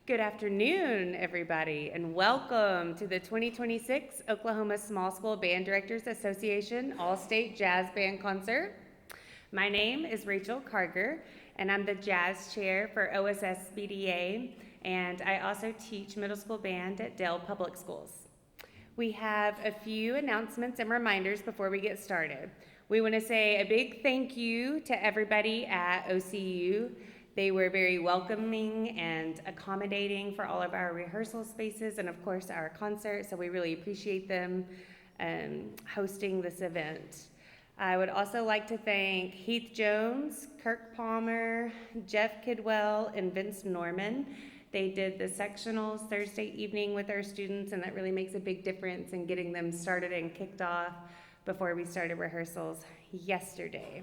Good afternoon, everybody, and welcome to the 2026 Oklahoma Small School Band Directors Association All-State Jazz Band Concert. My name is Rachel Karger, and I'm the Jazz Chair for OSSBDA, and I also teach middle school band at Dale Public Schools. We have a few announcements and reminders before we get started. We want to say a big thank you to everybody at OCU. They were very welcoming and accommodating for all of our rehearsal spaces and, of course, our concert, so we really appreciate them hosting this event. I would also like to thank Heath Jones, Kirk Palmer, Jeff Kidwell, and Vince Norman. They did the sectionals Thursday evening with our students, and that really makes a big difference in getting them started and kicked off before we started rehearsals yesterday.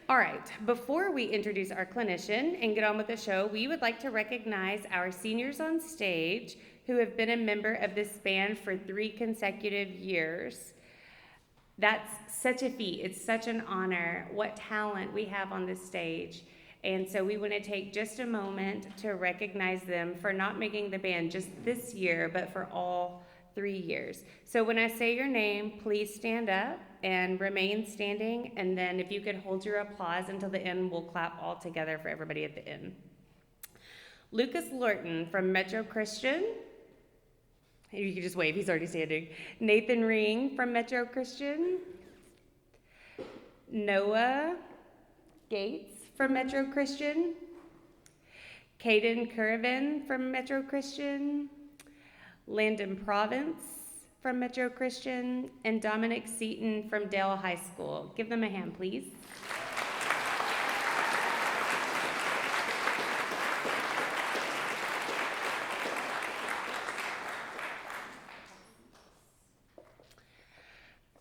All right, before we introduce our clinician and get on with the show, we would like to recognize our seniors on stage who have been a member of this band for 3 consecutive years. That's such a feat. It's such an honor. What talent we have on this stage. And so we want to take just a moment to recognize them for not making the band just this year, but for all 3 years. So when I say your name, please stand up and remain standing, and then if you could hold your applause until the end, we'll clap all together for everybody at the end. Lucas Lorton from Metro Christian. You can just wave, he's already standing. Nathan Ring from Metro Christian. Noah Gates from Metro Christian. Caden Curvin from Metro Christian. Landon Province from Metro Christian, and Dominic Seaton from Dale High School. Give them a hand, please.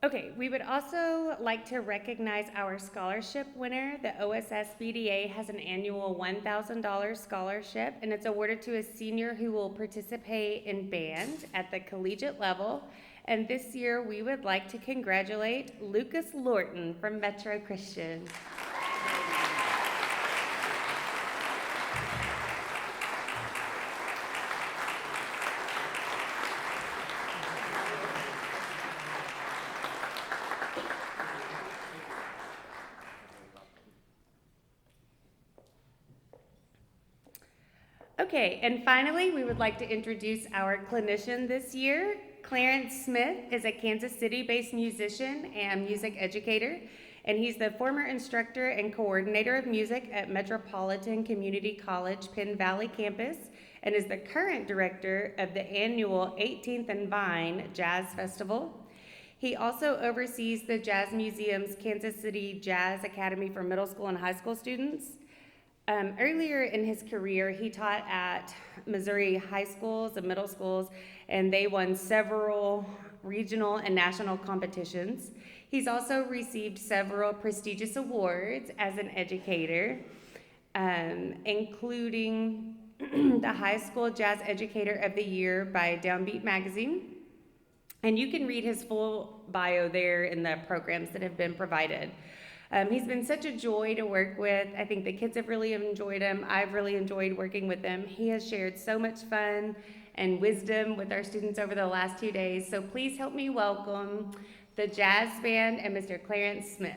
Okay, we would also like to recognize our scholarship winner. The OSSBDA has an annual $1,000 scholarship, and it's awarded to a senior who will participate in band at the collegiate level. And this year, we would like to congratulate Lucas Lorton from Metro Christian. Okay, and finally, we would like to introduce our clinician this year. Clarence Smith is a Kansas City-based musician and music educator, and he's the former instructor and coordinator of music at Metropolitan Community College Penn Valley campus, and is the current director of the annual 18th and Vine Jazz Festival. He also oversees the Jazz Museum's Kansas City Jazz Academy for middle school and high school students. Earlier in his career, he taught at Missouri high schools and middle schools, and they won several regional and national competitions. He's also received several prestigious awards as an educator, including the High School Jazz Educator of the Year by Downbeat Magazine. And you can read his full bio there in the programs that have been provided. He's been such a joy to work with. I think the kids have really enjoyed him. I've really enjoyed working with him. He has shared so much fun and wisdom with our students over the last 2 days. So please help me welcome the jazz band and Mr. Clarence Smith.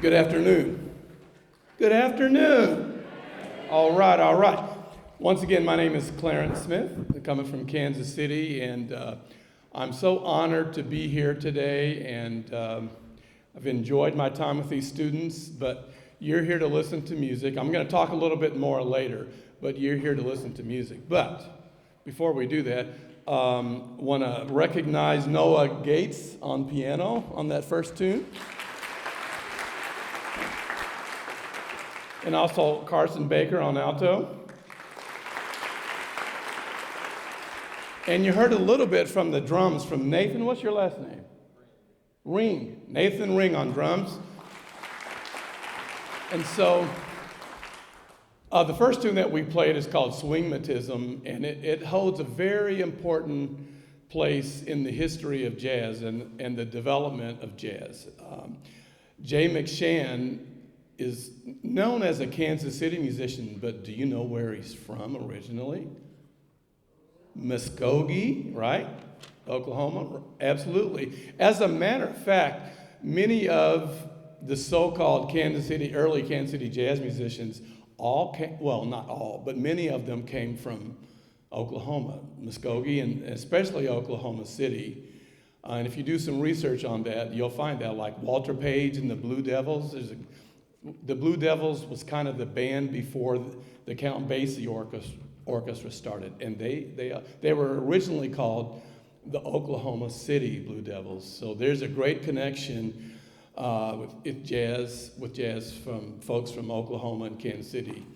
Good afternoon. Good afternoon. All right, all right. Once again, my name is Clarence Smith, coming from Kansas City, and I'm so honored to be here today, and I've enjoyed my time with these students, but you're here to listen to music. I'm going to talk a little bit more later, but you're here to listen to music. But before we do that, want to recognize Noah Gates on piano on that first tune. And also Carson Baker on alto. And you heard a little bit from the drums from Nathan. What's your last name? Ring. Nathan Ring on drums. And so the first tune that we played is called Swingmatism, and it holds a very important place in the history of jazz and the development of jazz. Jay McShann is known as a Kansas City musician, but do you know where he's from originally? Muskogee, right? Oklahoma, absolutely. As a matter of fact, many of the so-called early Kansas City jazz musicians not all, but many of them came from Oklahoma, Muskogee, and especially Oklahoma City. And if you do some research on that, you'll find that, like Walter Page and the Blue Devils. The Blue Devils was kind of the band before the Count Basie orchestra started, and they were originally called the Oklahoma City Blue Devils. So there's a great connection with jazz from folks from Oklahoma and Kansas City.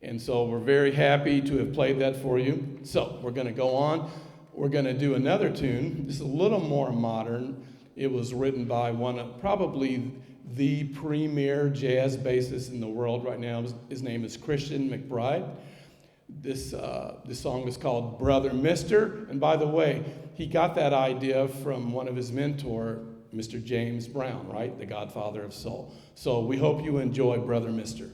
And so we're very happy to have played that for you. So we're going to go on. We're going to do another tune. This is a little more modern. It was written by one of probably the premier jazz bassist in the world right now. His name is Christian McBride. This song is called Brother Mister. And by the way, he got that idea from one of his mentor, Mr. James Brown, right? The godfather of soul. So we hope you enjoy Brother Mister.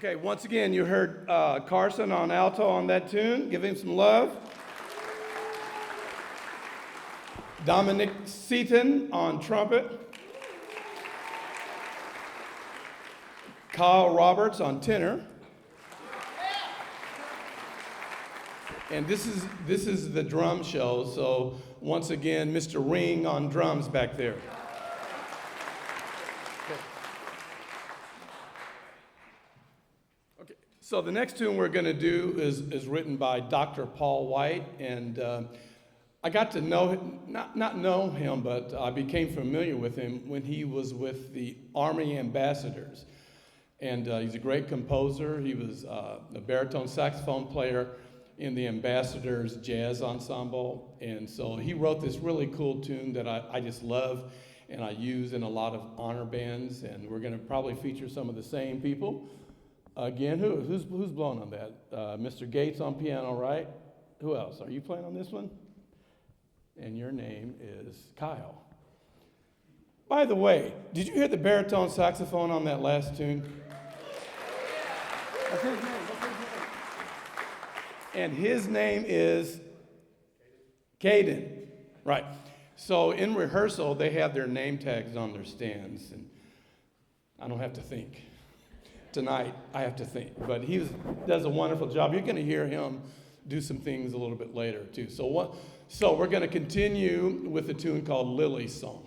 Okay, once again, you heard Carson on alto on that tune. Give him some love. Dominic Seaton on trumpet. Kyle Roberts on tenor. And this is the drum show, so once again, Mr. Ring on drums back there. Okay, so the next tune we're going to do is written by Dr. Paul White, and I got to know him, not know him, but I became familiar with him when he was with the Army Ambassadors. And he's a great composer. He was a baritone saxophone player in the Ambassadors Jazz Ensemble. And so he wrote this really cool tune that I just love and I use in a lot of honor bands. And we're going to probably feature some of the same people. Again, who's blowing on that? Mr. Gates on piano, right? Who else? Are you playing on this one? And your name is Kyle. By the way, did you hear the baritone saxophone on that last tune? What's his name? And his name is Caden. Right. So in rehearsal, they have their name tags on their stands, and I don't have to think. Tonight, I have to think. But he does a wonderful job. You're going to hear him do some things a little bit later, too. So we're going to continue with a tune called Lily's Song.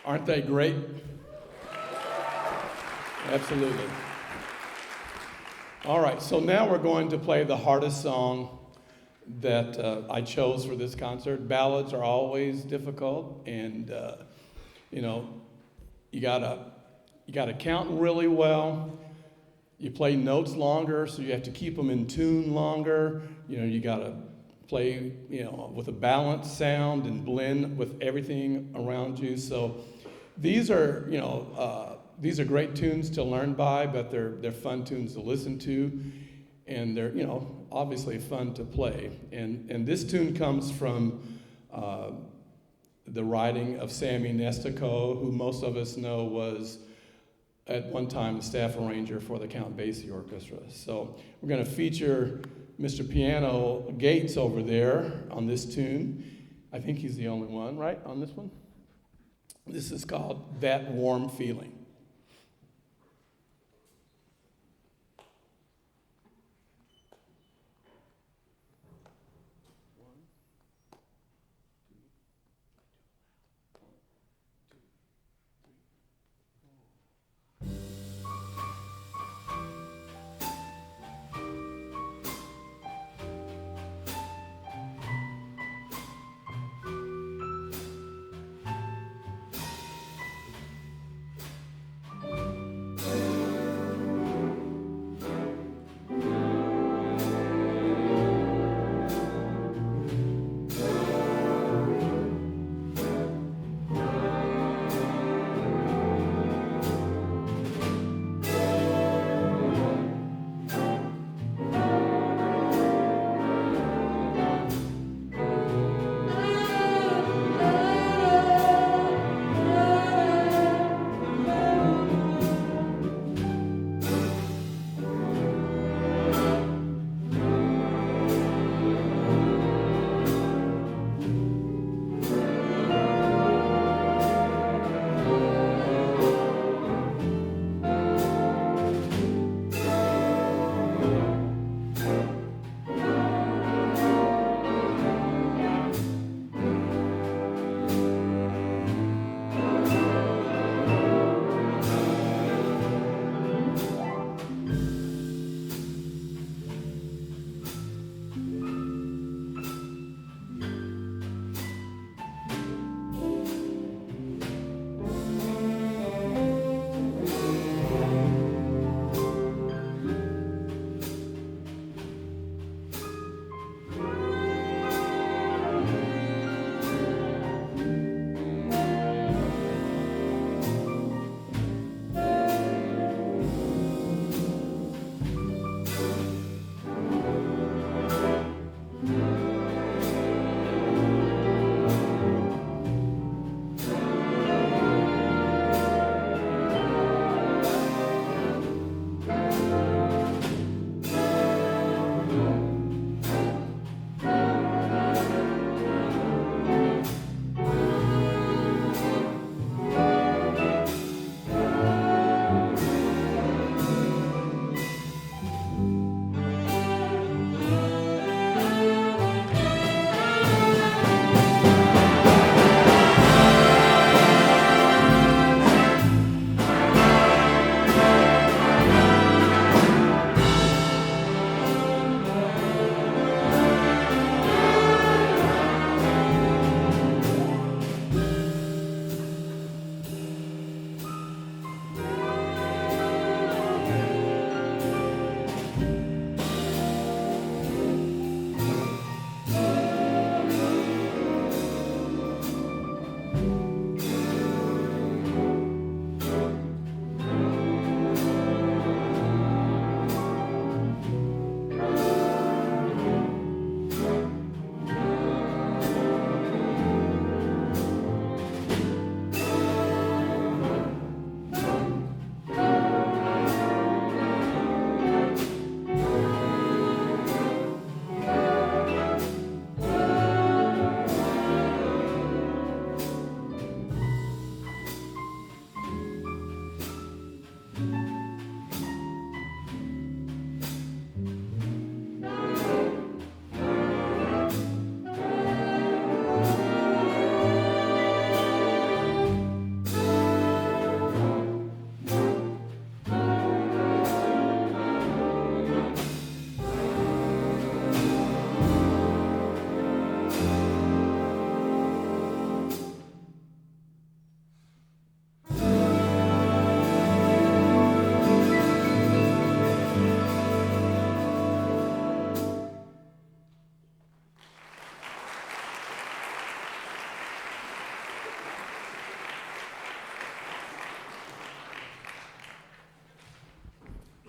Aren't they great? Absolutely. All right, so now we're going to play the hardest song that I chose for this concert. Ballads are always difficult, and you know, you gotta count really well. You play notes longer, so you have to keep them in tune longer. You know, you gotta play, with a balanced sound and blend with everything around you. So these are, these are great tunes to learn by, but they're fun tunes to listen to, and they're, obviously fun to play. And this tune comes from the writing of Sammy Nestico, who most of us know was at one time the staff arranger for the Count Basie Orchestra. So we're going to feature Mr. Piano Gates over there on this tune. I think he's the only one, right, on this one? This is called That Warm Feeling.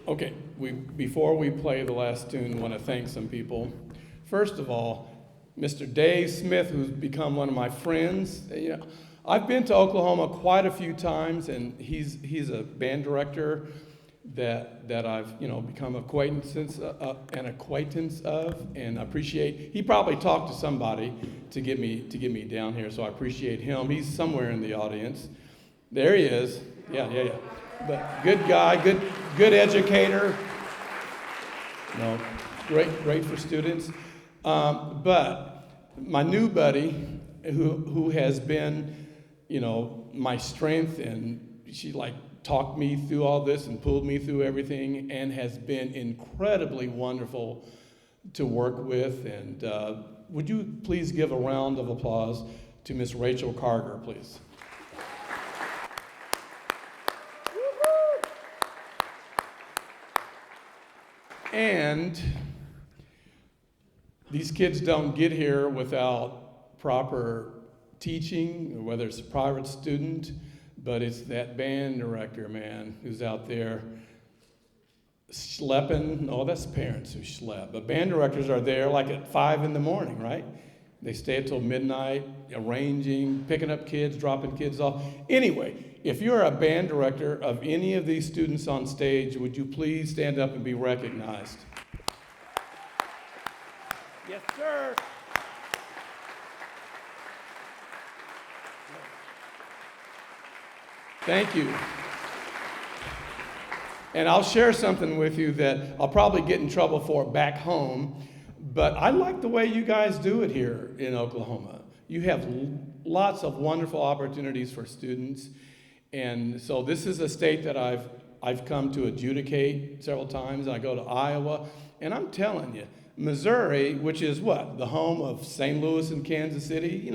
Okay, before we play the last tune, I want to thank some people. First of all, Mr. Dave Smith, who's become one of my friends. You know, I've been to Oklahoma quite a few times, and he's a band director that I've become an acquaintance of, and I appreciate. He probably talked to somebody to get me down here, so I appreciate him. He's somewhere in the audience. There he is. Yeah. But good guy, good educator. No, great for students. But my new buddy, who has been, my strength, and she talked me through all this and pulled me through everything, and has been incredibly wonderful to work with. And would you please give a round of applause to Miss Rachel Carger, please? And these kids don't get here without proper teaching, whether it's a private student, but it's that band director, man, who's out there schlepping. No, that's parents who schlep. But band directors are there at 5 in the morning, right? They stay until midnight, arranging, picking up kids, dropping kids off. Anyway, if you're a band director of any of these students on stage, would you please stand up and be recognized? Yes, sir. Thank you. And I'll share something with you that I'll probably get in trouble for back home, but I like the way you guys do it here in Oklahoma. You have lots of wonderful opportunities for students, and so this is a state that I've come to adjudicate several times. I go to Iowa, and I'm telling you, Missouri, which is the home of St. Louis and Kansas City,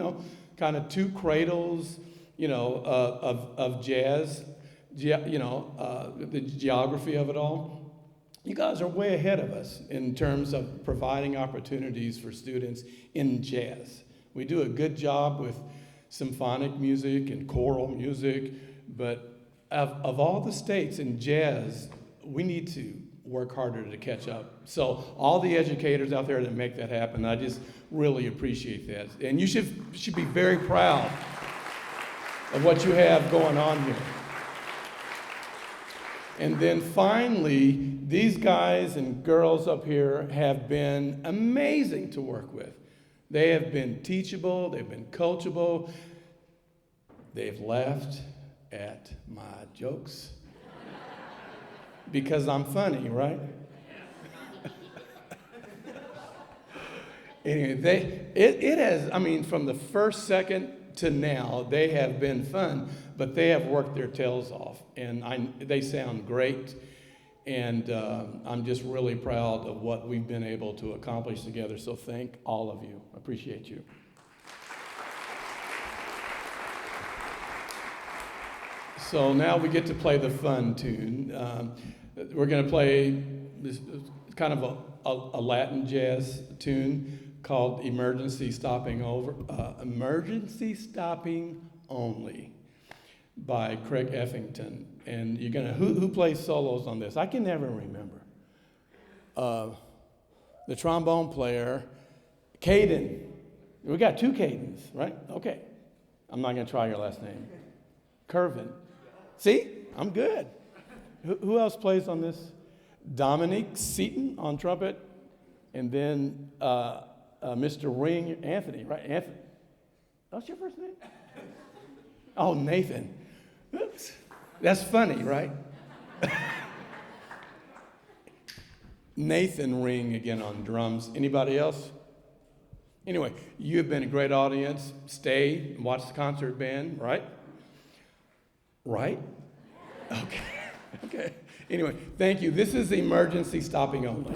kind of two cradles, of jazz, the geography of it all. You guys are way ahead of us in terms of providing opportunities for students in jazz. We do a good job with symphonic music and choral music, but of all the states in jazz, we need to work harder to catch up. So all the educators out there that make that happen, I just really appreciate that. And you should be very proud of what you have going on here. And then finally, these guys and girls up here have been amazing to work with. They have been teachable, they've been coachable, they've laughed at my jokes because I'm funny, right? Anyway, it has, from the first second to now, they have been fun, but they have worked their tails off, and they sound great, and I'm just really proud of what we've been able to accomplish together, so thank all of you. I appreciate you. So now we get to play the fun tune. We're going to play this kind of a Latin jazz tune called Emergency Stopping Only by Craig Effington. And you're gonna who plays solos on this? I can never remember. The trombone player, Caden. We got two Cadens, right? Okay. I'm not gonna try your last name. Curvin. See? I'm good. Who else plays on this? Dominique Seaton on trumpet, and then Mr. Ring, Anthony, right? Anthony. What's your first name? Oh, Nathan. Oops. That's funny, right? Nathan Ring again on drums. Anybody else? Anyway, you have been a great audience. Stay and watch the concert band, right? Right? Okay. Okay. Anyway, thank you. This is Emergency Stopping Only.